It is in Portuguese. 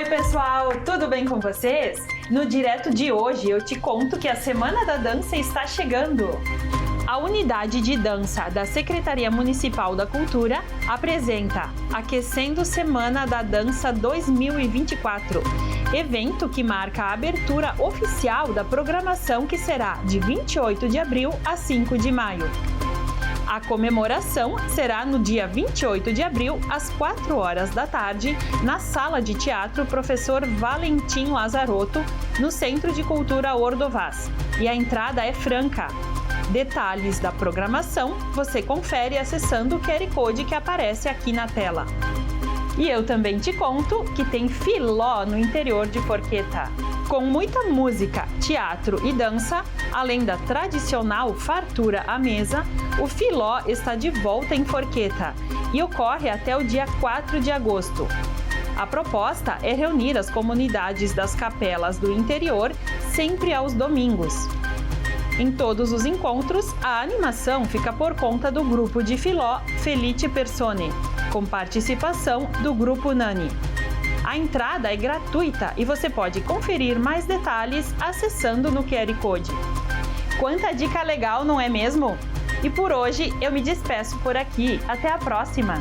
Oi pessoal, tudo bem com vocês? No direto de hoje eu te conto que a Semana da Dança está chegando. A unidade de dança da Secretaria Municipal da Cultura apresenta Aquecendo Semana da Dança 2024, evento que marca a abertura oficial da programação que será de 28 de abril a 5 de maio. A comemoração será no dia 28 de abril, às 4 horas da tarde, na Sala de Teatro Professor Valentim Lazarotto, no Centro de Cultura Ordovás. E a entrada é franca. Detalhes da programação você confere acessando o QR Code que aparece aqui na tela. E eu também te conto que tem Filó no interior de Forqueta. Com muita música, teatro e dança, além da tradicional fartura à mesa, o Filó está de volta em Forqueta e ocorre até o dia 4 de agosto. A proposta é reunir as comunidades das capelas do interior sempre aos domingos. Em todos os encontros, a animação fica por conta do grupo de Filó Felice Persone, com participação do grupo Nani. A entrada é gratuita e você pode conferir mais detalhes acessando no QR Code. Quanta dica legal, não é mesmo? E por hoje eu me despeço por aqui. Até a próxima!